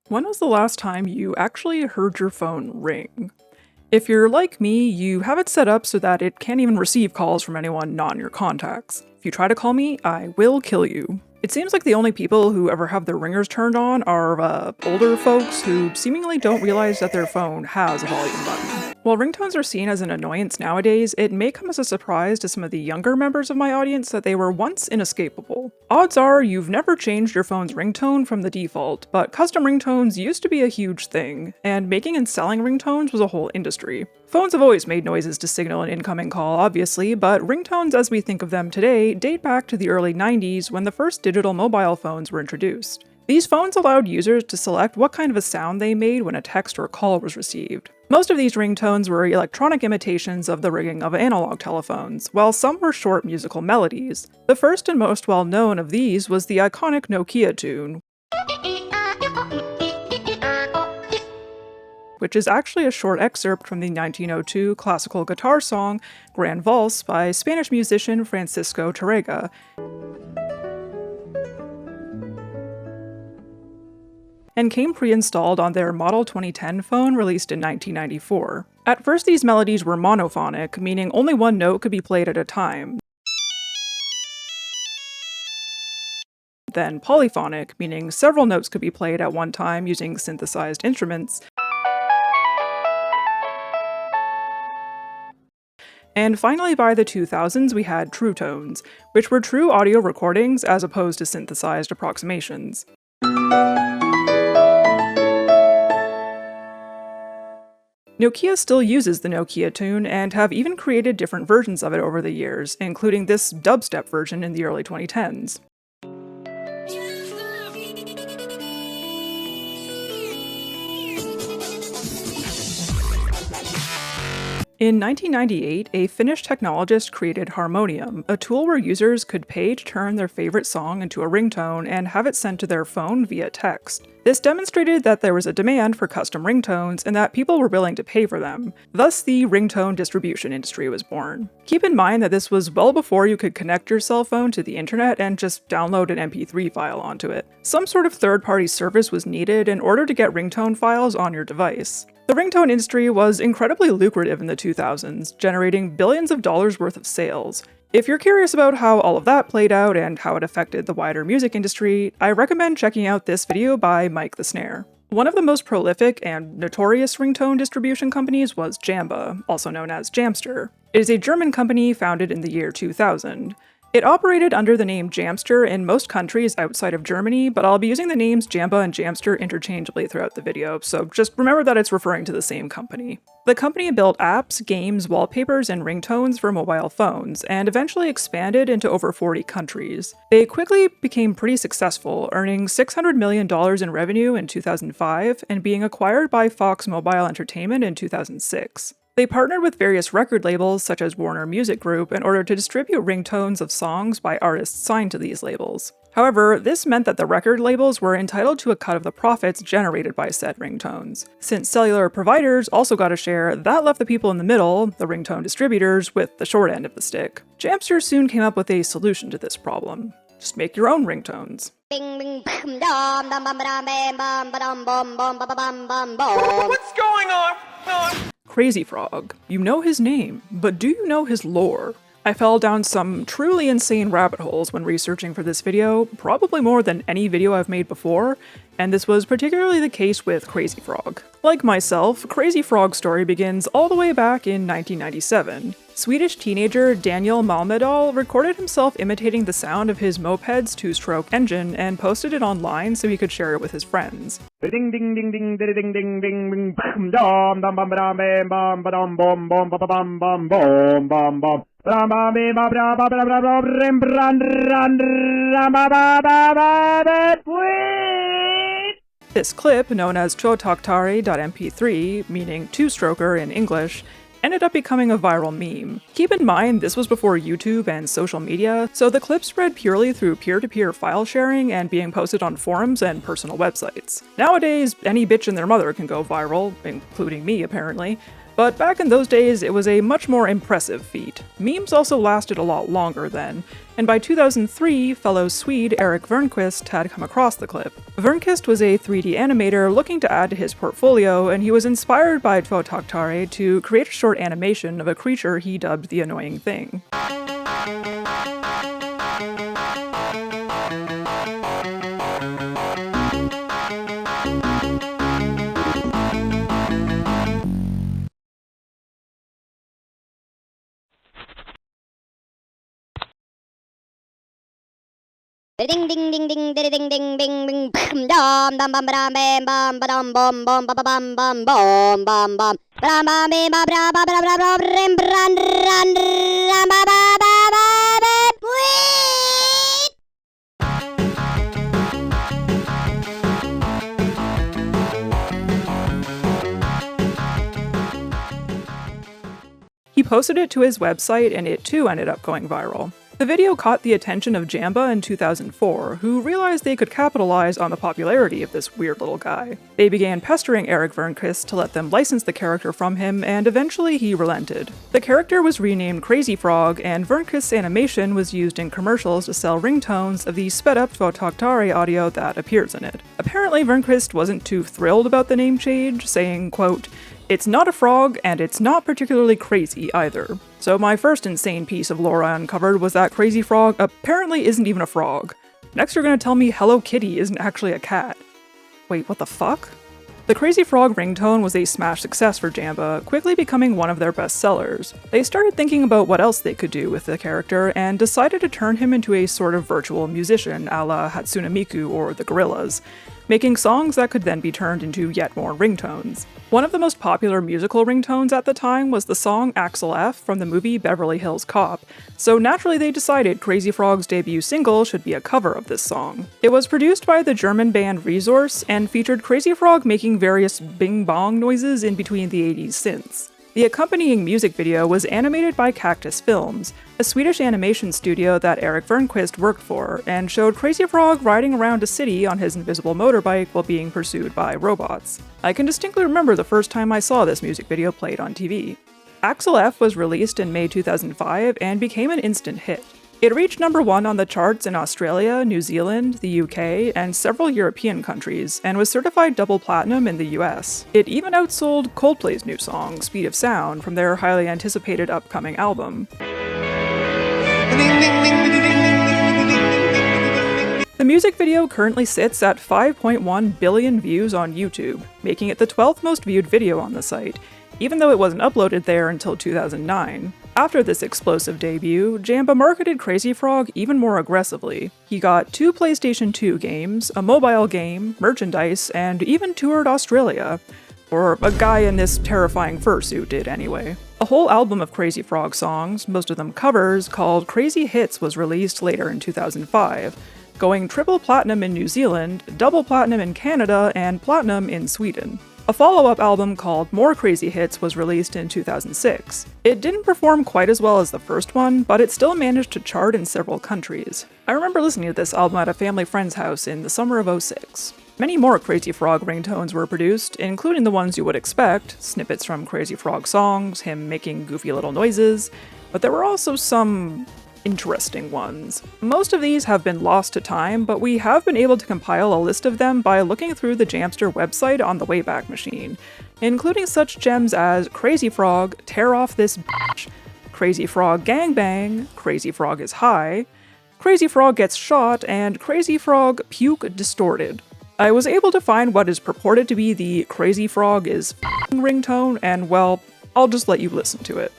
When was the last time you actually heard your phone ring? If you're like me, you have it set up so that it can't even receive calls from anyone not in your contacts. If you try to call me, I will kill you. It seems like the only people who ever have their ringers turned on are older folks who seemingly don't realize that their phone has a volume button. While ringtones are seen as an annoyance nowadays, it may come as a surprise to some of the younger members of my audience that they were once inescapable. Odds are you've never changed your phone's ringtone from the default, but custom ringtones used to be a huge thing, and making and selling ringtones was a whole industry. Phones have always made noises to signal an incoming call, obviously, but ringtones as we think of them today date back to the early 90s when the first digital mobile phones were introduced. These phones allowed users to select what kind of a sound they made when a text or call was received. Most of these ringtones were electronic imitations of the ringing of analog telephones, while some were short musical melodies. The first and most well-known of these was the iconic Nokia tune, which is actually a short excerpt from the 1902 classical guitar song Gran Valse by Spanish musician Francisco Tárrega, and came pre-installed on their Model 2010 phone released in 1994. At first these melodies were monophonic, meaning only one note could be played at a time. Then polyphonic, meaning several notes could be played at one time using synthesized instruments. And finally, by the 2000s, we had true tones, which were true audio recordings as opposed to synthesized approximations. Nokia still uses the Nokia tune and have even created different versions of it over the years, including this dubstep version in the early 2010s. In 1998, a Finnish technologist created Harmonium, a tool where users could pay to turn their favorite song into a ringtone and have it sent to their phone via text. This demonstrated that there was a demand for custom ringtones and that people were willing to pay for them. Thus, the ringtone distribution industry was born. Keep in mind that this was well before you could connect your cell phone to the internet and just download an MP3 file onto it. Some sort of third-party service was needed in order to get ringtone files on your device. The ringtone industry was incredibly lucrative in the 2000s, generating billions of dollars worth of sales. If you're curious about how all of that played out and how it affected the wider music industry, I recommend checking out this video by Mike the Snare. One of the most prolific and notorious ringtone distribution companies was Jamba, also known as Jamster. It is a German company founded in the year 2000. It operated under the name Jamster in most countries outside of Germany, but I'll be using the names Jamba and Jamster interchangeably throughout the video, so just remember that it's referring to the same company. The company built apps, games, wallpapers, and ringtones for mobile phones, and eventually expanded into over 40 countries. They quickly became pretty successful, earning $600 million in revenue in 2005, and being acquired by Fox Mobile Entertainment in 2006. They partnered with various record labels such as Warner Music Group in order to distribute ringtones of songs by artists signed to these labels. However, this meant that the record labels were entitled to a cut of the profits generated by said ringtones. Since cellular providers also got a share, that left the people in the middle, the ringtone distributors, with the short end of the stick. Jamster soon came up with a solution to this problem. Just make your own ringtones. What's going on? Crazy Frog. You know his name, but do you know his lore? I fell down some truly insane rabbit holes when researching for this video, probably more than any video I've made before, and this was particularly the case with Crazy Frog. Like myself, Crazy Frog's story begins all the way back in 1997. Swedish teenager Daniel Malmedal recorded himself imitating the sound of his moped's two-stroke engine and posted it online so he could share it with his friends. Ding ding ding ding ding ding ding ding bam dom dom bam bam bam bam bom bom bam bam bam bom bam bom bam bam bam bam bam bam bam. This clip, known as chotaktare.mp3, meaning two-stroker in English, ended up becoming a viral meme. Keep in mind, this was before YouTube and social media, so the clip spread purely through peer-to-peer file sharing and being posted on forums and personal websites. Nowadays, any bitch and their mother can go viral, including me apparently, But back in those days, it was a much more impressive feat. Memes also lasted a lot longer then, and by 2003, fellow Swede Erik Vernquist had come across the clip. Vernquist was a 3D animator looking to add to his portfolio, and he was inspired by Två Taktare to create a short animation of a creature he dubbed the Annoying Thing. Ding ding ding ding ding ding ding ding ding dum dum bum bam bam bam bum bum bum bum bum bum bum bum bum bam bam bam bam bam bam bam bam rim run run ram ba ba ba ba ba He posted it to his website and it too ended up going viral. The video caught the attention of Jamba in 2004, who realized they could capitalize on the popularity of this weird little guy. They began pestering Erik Vernquist to let them license the character from him, and eventually he relented. The character was renamed Crazy Frog, and Vernquist's animation was used in commercials to sell ringtones of the sped-up Två Taktare audio that appears in it. Apparently Vernquist wasn't too thrilled about the name change, saying, quote, "It's not a frog, and it's not particularly crazy either." So my first insane piece of lore I uncovered was that Crazy Frog apparently isn't even a frog. Next you're gonna tell me Hello Kitty isn't actually a cat. Wait, what the fuck? The Crazy Frog ringtone was a smash success for Jamba, quickly becoming one of their best sellers. They started thinking about what else they could do with the character, and decided to turn him into a sort of virtual musician a la Hatsune Miku or the Gorillaz, making songs that could then be turned into yet more ringtones. One of the most popular musical ringtones at the time was the song Axel F from the movie Beverly Hills Cop, so naturally they decided Crazy Frog's debut single should be a cover of this song. It was produced by the German band Resource and featured Crazy Frog making various bing-bong noises in between the 80s synths. The accompanying music video was animated by Cactus Films, a Swedish animation studio that Erik Vernquist worked for, and showed Crazy Frog riding around a city on his invisible motorbike while being pursued by robots. I can distinctly remember the first time I saw this music video played on TV. Axel F was released in May 2005 and became an instant hit. It reached number 1 on the charts in Australia, New Zealand, the UK, and several European countries, and was certified double platinum in the US. It even outsold Coldplay's new song, Speed of Sound, from their highly anticipated upcoming album. The music video currently sits at 5.1 billion views on YouTube, making it the 12th most viewed video on the site, even though it wasn't uploaded there until 2009. After this explosive debut, Jamba marketed Crazy Frog even more aggressively. He got 2 PlayStation 2 games, a mobile game, merchandise, and even toured Australia. Or a guy in this terrifying fursuit did anyway. A whole album of Crazy Frog songs, most of them covers, called Crazy Hits was released later in 2005, going triple platinum in New Zealand, double platinum in Canada, and platinum in Sweden. A follow-up album called More Crazy Hits was released in 2006. It didn't perform quite as well as the first one, but it still managed to chart in several countries. I remember listening to this album at a family friend's house in the summer of '06. Many more Crazy Frog ringtones were produced, including the ones you would expect, snippets from Crazy Frog songs, him making goofy little noises, but there were also some interesting ones. Most of these have been lost to time, but we have been able to compile a list of them by looking through the Jamster website on the Wayback Machine, including such gems as Crazy Frog, Tear Off This Bitch, Crazy Frog Gangbang, Crazy Frog is High, Crazy Frog Gets Shot, and Crazy Frog Puke Distorted. I was able to find what is purported to be the Crazy Frog is f***ing ringtone, and well, I'll just let you listen to it.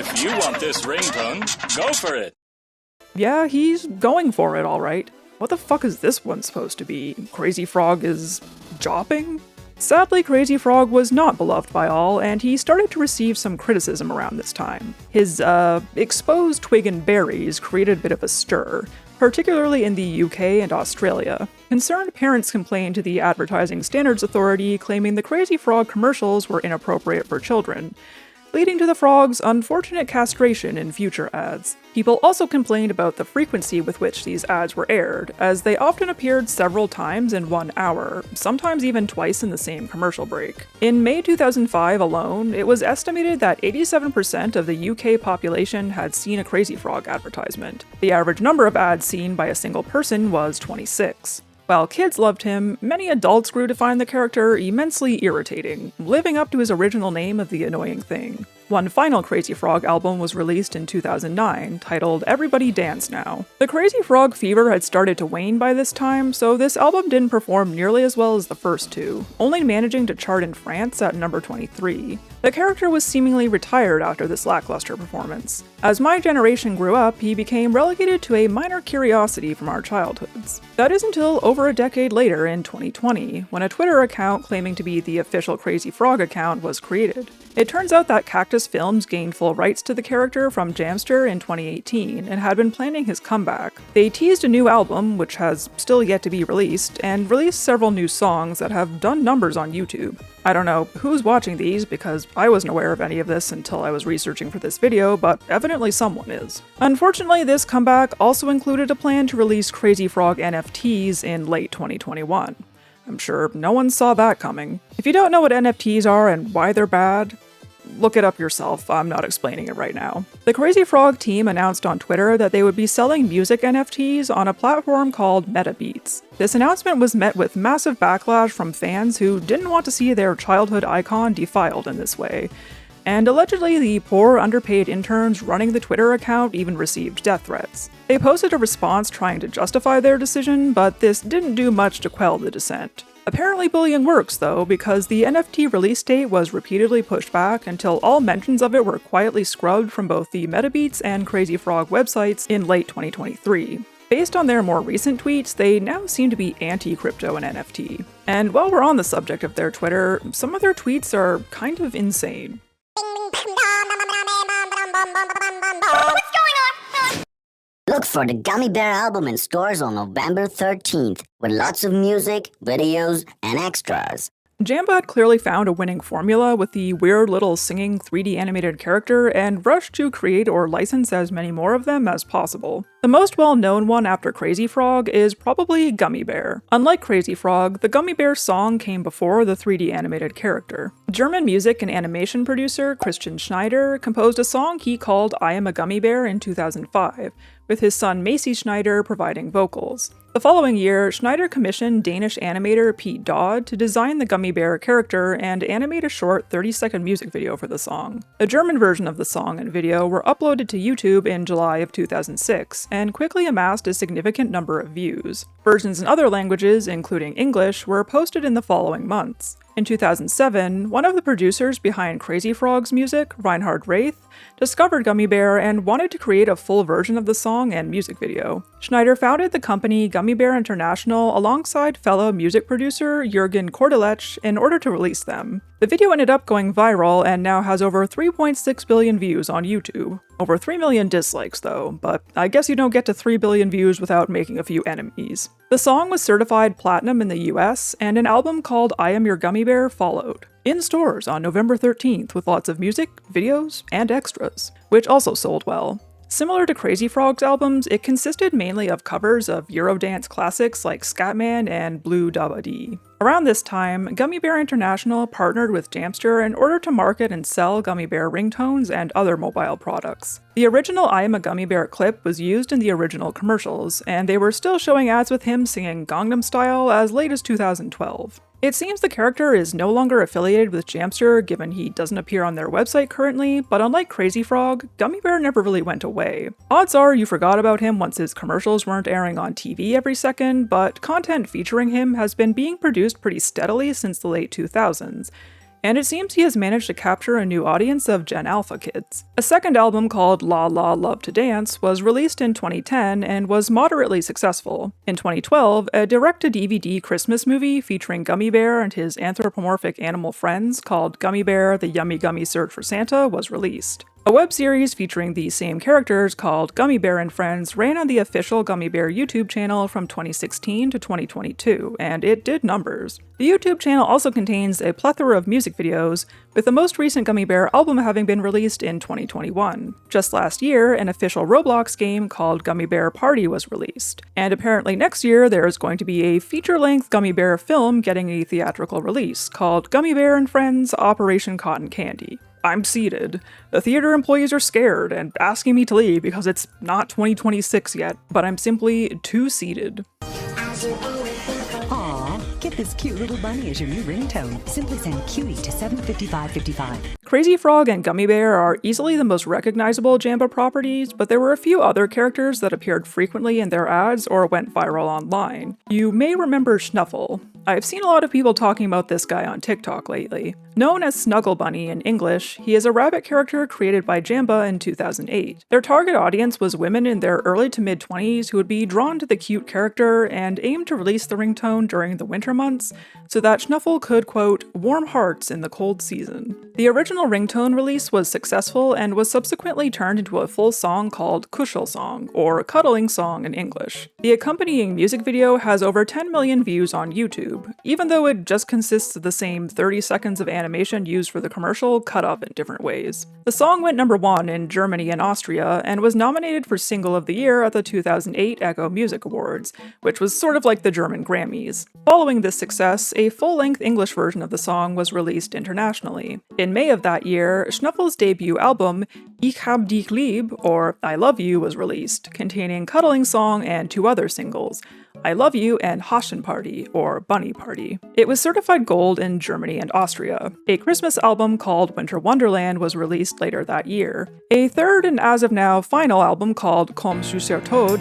If you want this ringtone, go for it. Yeah, he's going for it, alright. What the fuck is this one supposed to be? Crazy Frog is jopping? Sadly, Crazy Frog was not beloved by all, and he started to receive some criticism around this time. His, exposed twig and berries created a bit of a stir, particularly in the UK and Australia. Concerned parents complained to the Advertising Standards Authority, claiming the Crazy Frog commercials were inappropriate for children. leading to the frog's unfortunate castration in future ads. People also complained about the frequency with which these ads were aired, as they often appeared several times in 1 hour, sometimes even twice in the same commercial break. In May 2005 alone, it was estimated that 87% of the UK population had seen a Crazy Frog advertisement. The average number of ads seen by a single person was 26. While kids loved him, many adults grew to find the character immensely irritating, living up to his original name of the annoying thing. One final Crazy Frog album was released in 2009, titled Everybody Dance Now. The Crazy Frog fever had started to wane by this time, so this album didn't perform nearly as well as the first two, only managing to chart in France at number 23. The character was seemingly retired after this lackluster performance. As my generation grew up, he became relegated to a minor curiosity from our childhoods. That is until over a decade later in 2020, when a Twitter account claiming to be the official Crazy Frog account was created. It turns out that Cactus Films gained full rights to the character from Jamster in 2018 and had been planning his comeback. They teased a new album, which has still yet to be released, and released several new songs that have done numbers on YouTube. I don't know who's watching these because I wasn't aware of any of this until I was researching for this video, but evidently someone is. Unfortunately, this comeback also included a plan to release Crazy Frog NFTs in late 2021. I'm sure no one saw that coming. If you don't know what NFTs are and why they're bad, look it up yourself, I'm not explaining it right now. The Crazy Frog team announced on Twitter that they would be selling music NFTs on a platform called MetaBeats. This announcement was met with massive backlash from fans who didn't want to see their childhood icon defiled in this way. And allegedly, the poor, underpaid interns running the Twitter account even received death threats. They posted a response trying to justify their decision, but this didn't do much to quell the dissent. Apparently bullying works though, because the NFT release date was repeatedly pushed back until all mentions of it were quietly scrubbed from both the MetaBeats and Crazy Frog websites in late 2023. Based on their more recent tweets, they now seem to be anti-crypto and NFT. And while we're on the subject of their Twitter, some of their tweets are kind of insane. Look for the Gummy Bear album in stores on November 13th, with lots of music, videos, and extras. Jambot clearly found a winning formula with the weird little singing 3D animated character and rushed to create or license as many more of them as possible. The most well-known one after Crazy Frog is probably Gummy Bear. Unlike Crazy Frog, the Gummy Bear song came before the 3D animated character. German music and animation producer Christian Schneider composed a song he called I Am a Gummy Bear in 2005, with his son Macy Schneider providing vocals. The following year, Schneider commissioned Danish animator Pete Dodd to design the Gummy Bear character and animate a short 30-second music video for the song. A German version of the song and video were uploaded to YouTube in July of 2006, and quickly amassed a significant number of views. Versions in other languages, including English, were posted in the following months. In 2007, one of the producers behind Crazy Frog's music, Reinhard Raith, discovered Gummy Bear and wanted to create a full version of the song and music video. Schneider founded the company Gummy Bear International alongside fellow music producer Jürgen Kordelech in order to release them. The video ended up going viral and now has over 3.6 billion views on YouTube. Over 3 million dislikes though, but I guess you don't get to 3 billion views without making a few enemies. The song was certified platinum in the US, and an album called I Am Your Gummy Bear followed. In stores on November 13th with lots of music, videos, and extras, which also sold well. Similar to Crazy Frog's albums, it consisted mainly of covers of Eurodance classics like Scatman and Blue Dabba Dee. Around this time, Gummy Bear International partnered with Jamster in order to market and sell Gummy Bear ringtones and other mobile products. The original I Am a Gummy Bear clip was used in the original commercials, and they were still showing ads with him singing Gangnam Style as late as 2012. It seems the character is no longer affiliated with Jamster given he doesn't appear on their website currently, but unlike Crazy Frog, Gummy Bear never really went away. Odds are you forgot about him once his commercials weren't airing on TV every second, but content featuring him has been being produced pretty steadily since the late 2000s. And it seems he has managed to capture a new audience of Gen Alpha kids. A second album called La La Love to Dance was released in 2010 and was moderately successful. In 2012, a direct-to-DVD Christmas movie featuring Gummy Bear and his anthropomorphic animal friends called Gummy Bear: The Yummy Gummy Search for Santa was released. A web series featuring these same characters called Gummy Bear and Friends ran on the official Gummy Bear YouTube channel from 2016 to 2022, and it did numbers. The YouTube channel also contains a plethora of music videos, with the most recent Gummy Bear album having been released in 2021. Just last year, an official Roblox game called Gummy Bear Party was released, and apparently next year there is going to be a feature-length Gummy Bear film getting a theatrical release called Gummy Bear and Friends Operation Cotton Candy. I'm seated. The theater employees are scared and asking me to leave because it's not 2026 yet, but I'm simply too seated. Aw, get this cute little bunny as your new ringtone. Simply send cutie to 75555. Crazy Frog and Gummy Bear are easily the most recognizable Jamba properties, but there were a few other characters that appeared frequently in their ads or went viral online. You may remember Snuffle. I've seen a lot of people talking about this guy on TikTok lately. Known as Snuggle Bunny in English, he is a rabbit character created by Jamba in 2008. Their target audience was women in their early to mid-20s who would be drawn to the cute character and aimed to release the ringtone during the winter months so that Snuffle could, quote, warm hearts in the cold season. The original ringtone release was successful and was subsequently turned into a full song called Kuschel Song, or Cuddling Song in English. The accompanying music video has over 10 million views on YouTube, even though it just consists of the same 30 seconds of animation used for the commercial cut up in different ways. The song went #1 in Germany and Austria and was nominated for Single of the Year at the 2008 Echo Music Awards, which was sort of like the German Grammys. Following this success, a full-length English version of the song was released internationally. In May of that year, Snuffle's debut album, Ich hab dich lieb, or I Love You, was released, containing Cuddling Song and 2 other singles, I Love You and Haschen Party, or Bunny Party. It was certified gold in Germany and Austria. A Christmas album called Winter Wonderland was released later that year. A third and as of now final album called Komm Süßer Tod,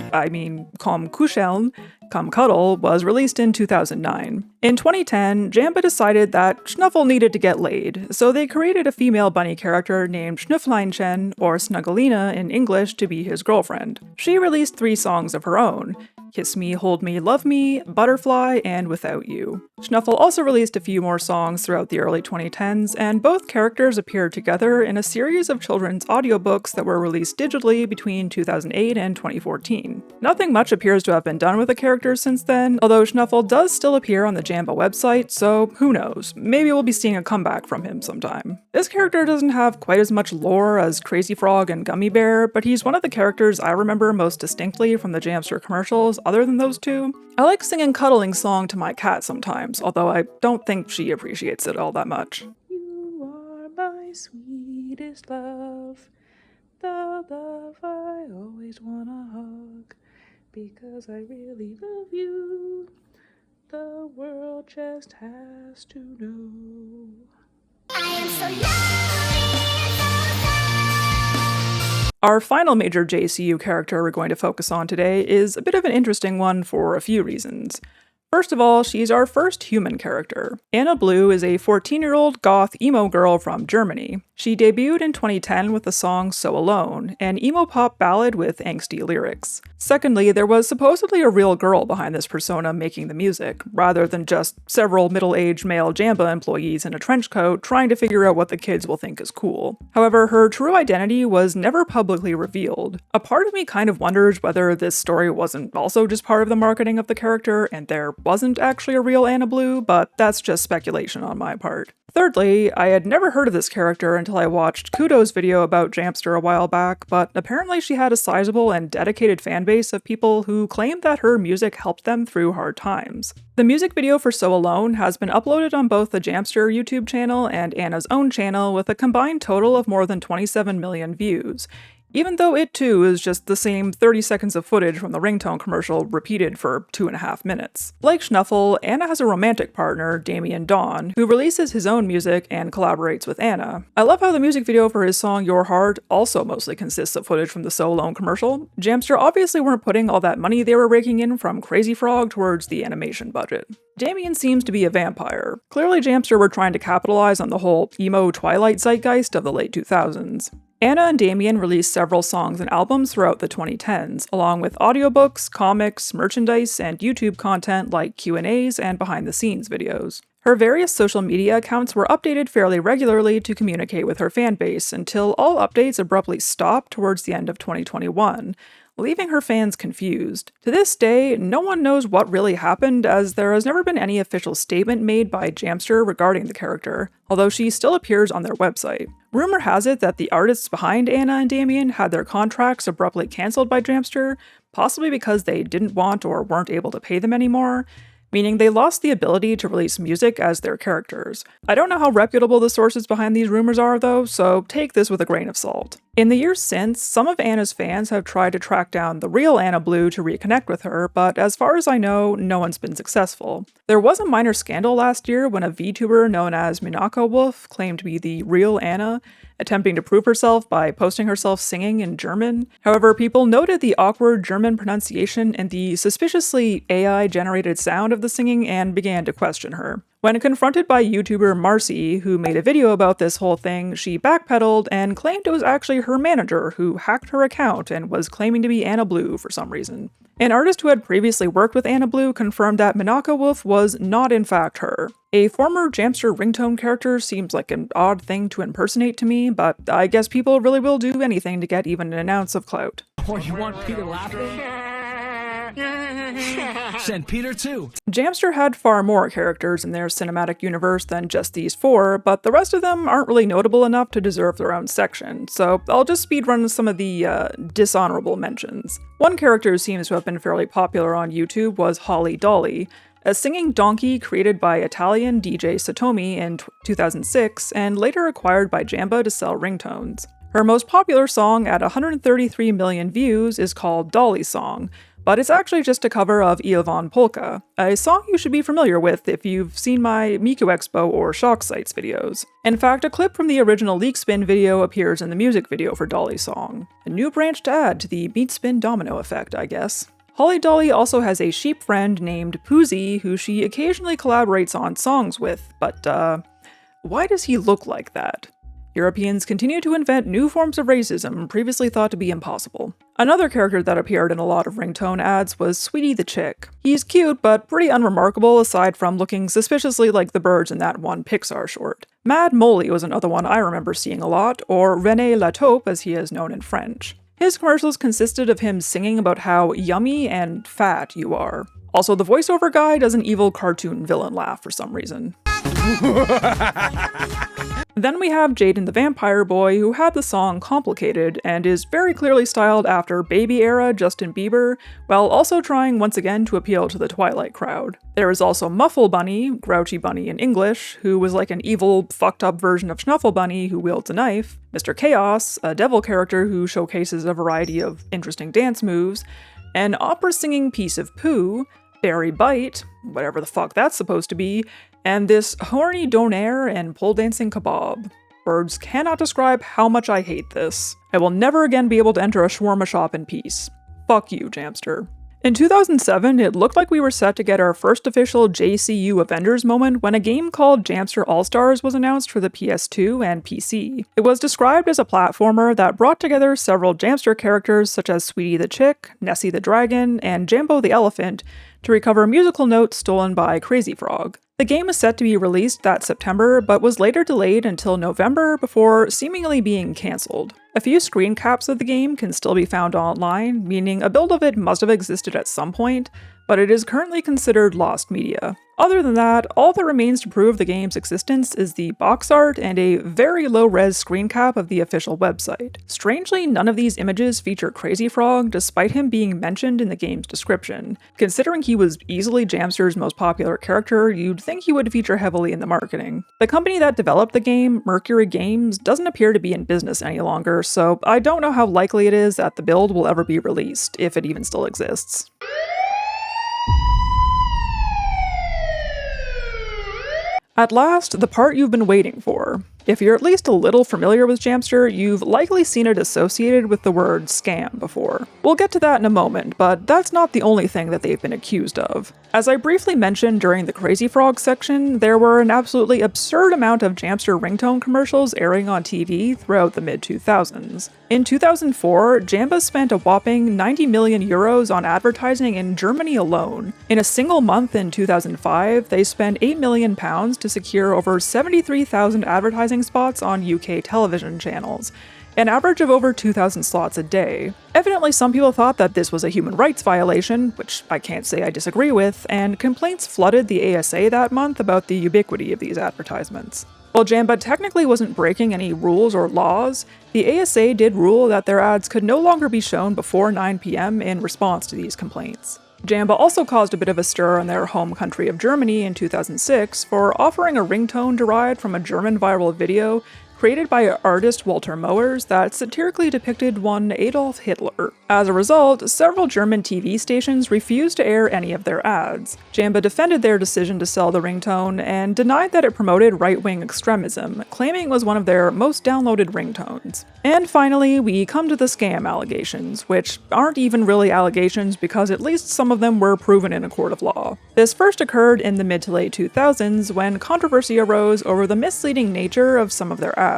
Komm Kuscheln, Come Cuddle, was released in 2009. In 2010, Jamba decided that Snuffle needed to get laid, so they created a female bunny character named Schnüffleinchen, or Snuggelina in English, to be his girlfriend. She released 3 songs of her own: Kiss Me, Hold Me, Love Me, Butterfly, and Without You. Snuffle also released a few more songs throughout the early 2010s, and both characters appeared together in a series of children's audiobooks that were released digitally between 2008 and 2014. Nothing much appears to have been done with the characters since then, although Snuffle does still appear on the Jamba website, so who knows, maybe we'll be seeing a comeback from him sometime. This character doesn't have quite as much lore as Crazy Frog and Gummy Bear, but he's one of the characters I remember most distinctly from the Jamster commercials other than those two. I like singing Cuddling Song to my cat sometimes, although I don't think she appreciates it all that much. You are my sweetest love, the love I always wanna hug, because I really love you, the world just has to know. I am so lonely and so sad. Our final major JCU character we're going to focus on today is a bit of an interesting one for a few reasons. First of all, she's our first human character. Anna Blue is a 14-year-old goth emo girl from Germany. She debuted in 2010 with the song So Alone, an emo pop ballad with angsty lyrics. Secondly, there was supposedly a real girl behind this persona making the music, rather than just several middle-aged male Jamba employees in a trench coat trying to figure out what the kids will think is cool. However, her true identity was never publicly revealed. A part of me kind of wonders whether this story wasn't also just part of the marketing of the character and there wasn't actually a real Anna Blue, but that's just speculation on my part. Thirdly, I had never heard of this character until I watched Kudo's video about Jamster a while back, but apparently she had a sizable and dedicated fanbase of people who claimed that her music helped them through hard times. The music video for So Alone has been uploaded on both the Jamster YouTube channel and Anna's own channel with a combined total of more than 27 million views, even though it too is just the same 30 seconds of footage from the ringtone commercial repeated for 2.5 minutes. Like Snuffle, Anna has a romantic partner, Damien Dawn, who releases his own music and collaborates with Anna. I love how the music video for his song Your Heart also mostly consists of footage from the So Alone commercial. Jamster obviously weren't putting all that money they were raking in from Crazy Frog towards the animation budget. Damien seems to be a vampire. Clearly Jamster were trying to capitalize on the whole emo Twilight zeitgeist of the late 2000s. Anna and Damien released several songs and albums throughout the 2010s, along with audiobooks, comics, merchandise, and YouTube content like Q&As and behind-the-scenes videos. Her various social media accounts were updated fairly regularly to communicate with her fanbase until all updates abruptly stopped towards the end of 2021, leaving her fans confused. To this day, no one knows what really happened, as there has never been any official statement made by Jamster regarding the character, although she still appears on their website. Rumor has it that the artists behind Anna and Damien had their contracts abruptly cancelled by Jamster, possibly because they didn't want or weren't able to pay them anymore, meaning they lost the ability to release music as their characters. I don't know how reputable the sources behind these rumors are though, so take this with a grain of salt. In the years since, some of Anna's fans have tried to track down the real Anna Blue to reconnect with her, but as far as I know, no one's been successful. There was a minor scandal last year when a VTuber known as Minako Wolf claimed to be the real Anna, attempting to prove herself by posting herself singing in German. However, people noted the awkward German pronunciation and the suspiciously AI-generated sound of the singing and began to question her. When confronted by YouTuber Marcy, who made a video about this whole thing, she backpedaled and claimed it was actually her manager who hacked her account and was claiming to be Anna Blue for some reason. An artist who had previously worked with Anna Blue confirmed that Minako Wolf was not in fact her. A former Jamster ringtone character seems like an odd thing to impersonate to me, but I guess people really will do anything to get even an ounce of clout. Or you want Peter laughing? Send Peter too. Jamster had far more characters in their cinematic universe than just these 4, but the rest of them aren't really notable enough to deserve their own section, so I'll just speedrun some of the dishonorable mentions. One character who seems to have been fairly popular on YouTube was Holly Dolly, a singing donkey created by Italian DJ Satomi in 2006 and later acquired by Jamba to sell ringtones. Her most popular song at 133 million views is called Dolly Song, but it's actually just a cover of Ilvan Polka, a song you should be familiar with if you've seen my Miku Expo or Shock Sites videos. In fact, a clip from the original Leak Spin video appears in the music video for Dolly Song. A new branch to add to the Meat Spin domino effect, I guess. Holly Dolly also has a sheep friend named Poozy who she occasionally collaborates on songs with, but why does he look like that? Europeans continue to invent new forms of racism previously thought to be impossible. Another character that appeared in a lot of ringtone ads was Sweetie the Chick. He's cute, but pretty unremarkable aside from looking suspiciously like the birds in that one Pixar short. Mad Molly was another one I remember seeing a lot, or René La Taupe as he is known in French. His commercials consisted of him singing about how yummy and fat you are. Also, the voiceover guy does an evil cartoon villain laugh for some reason. Then we have Jaden the Vampire Boy, who had the song Complicated and is very clearly styled after baby-era Justin Bieber, while also trying once again to appeal to the Twilight crowd. There is also Muffle Bunny, Grouchy Bunny in English, who was like an evil, fucked-up version of Schnuffle Bunny who wields a knife, Mr. Chaos, a devil character who showcases a variety of interesting dance moves, an opera-singing piece of poo, Barry Bite, whatever the fuck that's supposed to be, and this horny donair and pole dancing kebab. Words cannot describe how much I hate this. I will never again be able to enter a shawarma shop in peace. Fuck you, Jamster. In 2007, it looked like we were set to get our first official JCU Avengers moment when a game called Jamster All-Stars was announced for the PS2 and PC. It was described as a platformer that brought together several Jamster characters such as Sweetie the Chick, Nessie the Dragon, and Jambo the Elephant to recover musical notes stolen by Crazy Frog. The game is set to be released that September, but was later delayed until November before seemingly being cancelled. A few screen caps of the game can still be found online, meaning a build of it must have existed at some point, but it is currently considered lost media. Other than that, all that remains to prove the game's existence is the box art and a very low-res screen cap of the official website. Strangely, none of these images feature Crazy Frog, despite him being mentioned in the game's description. Considering he was easily Jamster's most popular character, you'd think he would feature heavily in the marketing. The company that developed the game, Mercury Games, doesn't appear to be in business any longer, so I don't know how likely it is that the build will ever be released, if it even still exists. At last, the part you've been waiting for. If you're at least a little familiar with Jamster, you've likely seen it associated with the word scam before. We'll get to that in a moment, but that's not the only thing that they've been accused of. As I briefly mentioned during the Crazy Frog section, there were an absolutely absurd amount of Jamster ringtone commercials airing on TV throughout the mid-2000s. In 2004, Jamba spent a whopping 90 million euros on advertising in Germany alone. In a single month in 2005, they spent £8 million to secure over 73,000 advertising spots on UK television channels, an average of over 2,000 slots a day. Evidently, some people thought that this was a human rights violation, which I can't say I disagree with, and complaints flooded the ASA that month about the ubiquity of these advertisements. While Jamba technically wasn't breaking any rules or laws, the ASA did rule that their ads could no longer be shown before 9 p.m. in response to these complaints. Jamba also caused a bit of a stir in their home country of Germany in 2006 for offering a ringtone derived from a German viral video created by artist Walter Moers that satirically depicted one Adolf Hitler. As a result, several German TV stations refused to air any of their ads. Jamba defended their decision to sell the ringtone and denied that it promoted right-wing extremism, claiming it was one of their most downloaded ringtones. And finally, we come to the scam allegations, which aren't even really allegations because at least some of them were proven in a court of law. This first occurred in the mid to late 2000s when controversy arose over the misleading nature of some of their ads.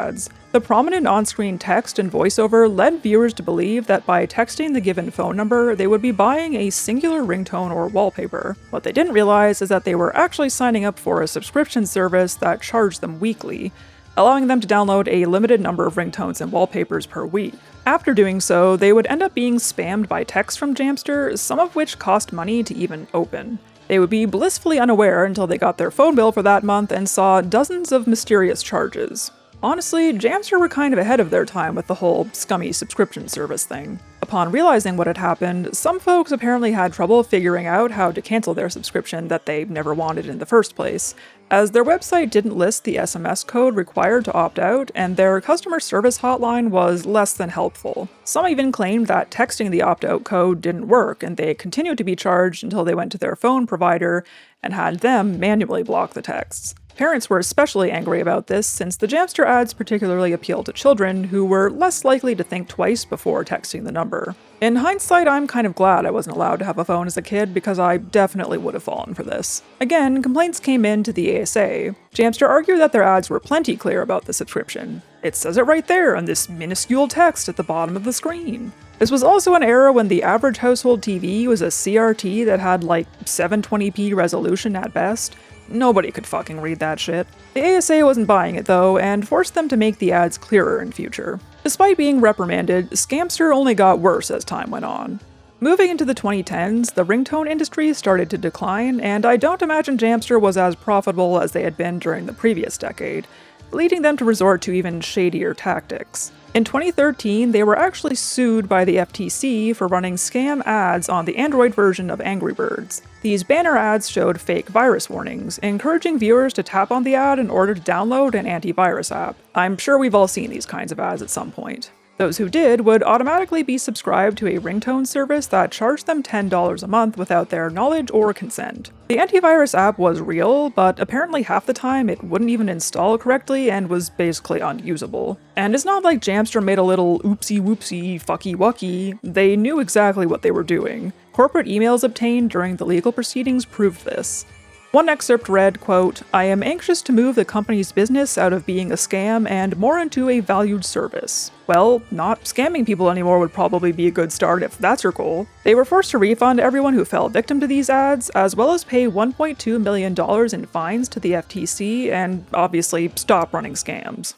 The prominent on-screen text and voiceover led viewers to believe that by texting the given phone number, they would be buying a singular ringtone or wallpaper. What they didn't realize is that they were actually signing up for a subscription service that charged them weekly, allowing them to download a limited number of ringtones and wallpapers per week. After doing so, they would end up being spammed by texts from Jamster, some of which cost money to even open. They would be blissfully unaware until they got their phone bill for that month and saw dozens of mysterious charges. Honestly, Jamster were kind of ahead of their time with the whole scummy subscription service thing. Upon realizing what had happened, some folks apparently had trouble figuring out how to cancel their subscription that they never wanted in the first place, as their website didn't list the SMS code required to opt out, and their customer service hotline was less than helpful. Some even claimed that texting the opt-out code didn't work, and they continued to be charged until they went to their phone provider and had them manually block the texts. Parents were especially angry about this since the Jamster ads particularly appealed to children who were less likely to think twice before texting the number. In hindsight, I'm kind of glad I wasn't allowed to have a phone as a kid because I definitely would have fallen for this. Again, complaints came in to the ASA. Jamster argued that their ads were plenty clear about the subscription. It says it right there on this minuscule text at the bottom of the screen. This was also an era when the average household TV was a CRT that had like 720p resolution at best. Nobody could fucking read that shit. The ASA wasn't buying it though, and forced them to make the ads clearer in future. Despite being reprimanded, Scamster only got worse as time went on. Moving into the 2010s, the ringtone industry started to decline, and I don't imagine Jamster was as profitable as they had been during the previous decade, leading them to resort to even shadier tactics. In 2013, they were actually sued by the FTC for running scam ads on the Android version of Angry Birds. These banner ads showed fake virus warnings, encouraging viewers to tap on the ad in order to download an antivirus app. I'm sure we've all seen these kinds of ads at some point. Those who did would automatically be subscribed to a ringtone service that charged them $10 a month without their knowledge or consent. The antivirus app was real, but apparently half the time it wouldn't even install correctly and was basically unusable. And it's not like Jamster made a little oopsie whoopsie fucky wucky, they knew exactly what they were doing. Corporate emails obtained during the legal proceedings proved this. One excerpt read, quote, "I am anxious to move the company's business out of being a scam and more into a valued service." Well, not scamming people anymore would probably be a good start if that's your goal. They were forced to refund everyone who fell victim to these ads, as well as pay $1.2 million in fines to the FTC and obviously stop running scams.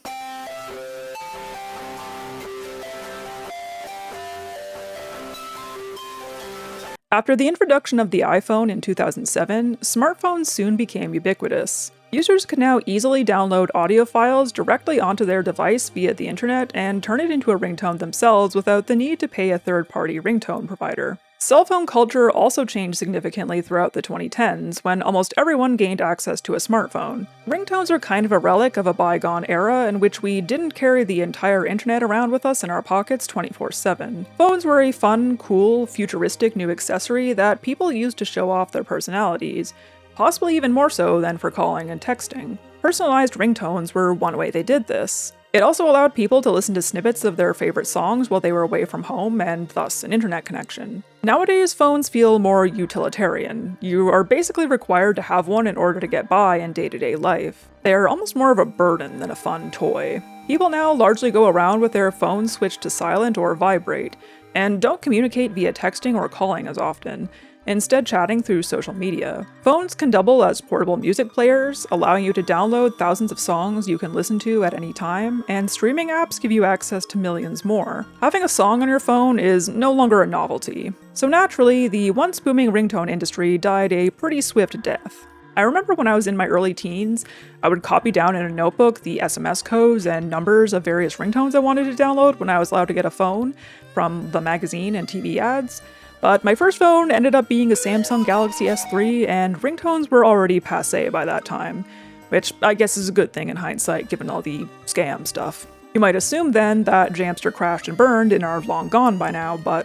After the introduction of the iPhone in 2007, smartphones soon became ubiquitous. Users could now easily download audio files directly onto their device via the internet and turn it into a ringtone themselves without the need to pay a third-party ringtone provider. Cell phone culture also changed significantly throughout the 2010s, when almost everyone gained access to a smartphone. Ringtones are kind of a relic of a bygone era in which we didn't carry the entire internet around with us in our pockets 24/7. Phones were a fun, cool, futuristic new accessory that people used to show off their personalities, possibly even more so than for calling and texting. Personalized ringtones were one way they did this. It also allowed people to listen to snippets of their favorite songs while they were away from home, and thus an internet connection. Nowadays, phones feel more utilitarian. You are basically required to have one in order to get by in day-to-day life. They're almost more of a burden than a fun toy. People now largely go around with their phones switched to silent or vibrate, and don't communicate via texting or calling as often, instead chatting through social media. Phones can double as portable music players, allowing you to download thousands of songs you can listen to at any time, and streaming apps give you access to millions more. Having a song on your phone is no longer a novelty. So naturally, the once booming ringtone industry died a pretty swift death. I remember when I was in my early teens, I would copy down in a notebook the SMS codes and numbers of various ringtones I wanted to download when I was allowed to get a phone from the magazine and TV ads. But my first phone ended up being a Samsung Galaxy S3, and ringtones were already passé by that time, which I guess is a good thing in hindsight given all the scam stuff. You might assume then that Jamster crashed and burned and are long gone by now, but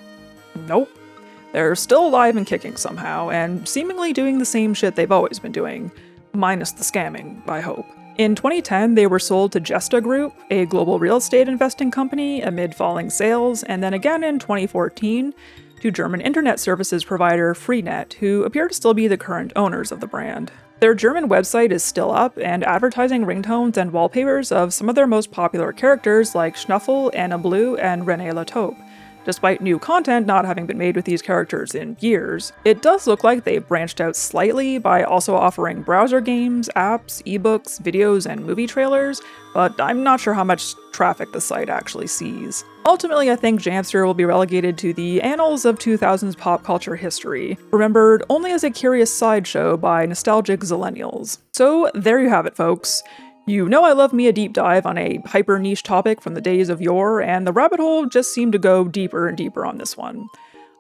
nope. They're still alive and kicking somehow, and seemingly doing the same shit they've always been doing, minus the scamming, I hope. In 2010, they were sold to Gesta Group, a global real estate investing company, amid falling sales, and then again in 2014, to German internet services provider Freenet, who appear to still be the current owners of the brand. Their German website is still up, and advertising ringtones and wallpapers of some of their most popular characters like Schnuffel, Anna Blue, and René La Taupe. Despite new content not having been made with these characters in years, it does look like they've branched out slightly by also offering browser games, apps, ebooks, videos, and movie trailers, but I'm not sure how much traffic the site actually sees. Ultimately, I think Jamster will be relegated to the annals of 2000s pop culture history, remembered only as a curious sideshow by nostalgic zillennials. So there you have it, folks. You know I love me a deep dive on a hyper-niche topic from the days of yore, and the rabbit hole just seemed to go deeper and deeper on this one.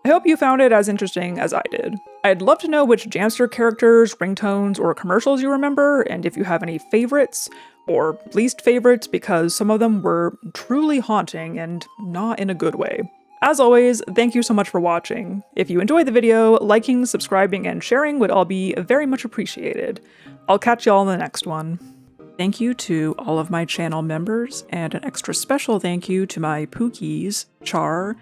I hope you found it as interesting as I did. I'd love to know which Jamster characters, ringtones, or commercials you remember, and if you have any favorites, or least favorites, because some of them were truly haunting and not in a good way. As always, thank you so much for watching. If you enjoyed the video, liking, subscribing, and sharing would all be very much appreciated. I'll catch y'all in the next one. Thank you to all of my channel members, and an extra special thank you to my Pookies, Char,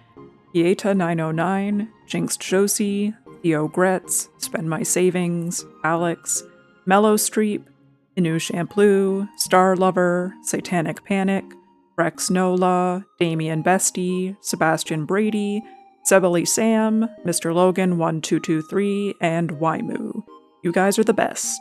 Pieta909, Jinxed Josie, Theo Gretz, Spend My Savings, Alex, Mellow Streep, Inu Shampoo, Star Lover, Satanic Panic, Rex Nola, Damian Bestie, Sebastian Brady, Sebely Sam, Mr. Logan 1223, and Waimu. You guys are the best.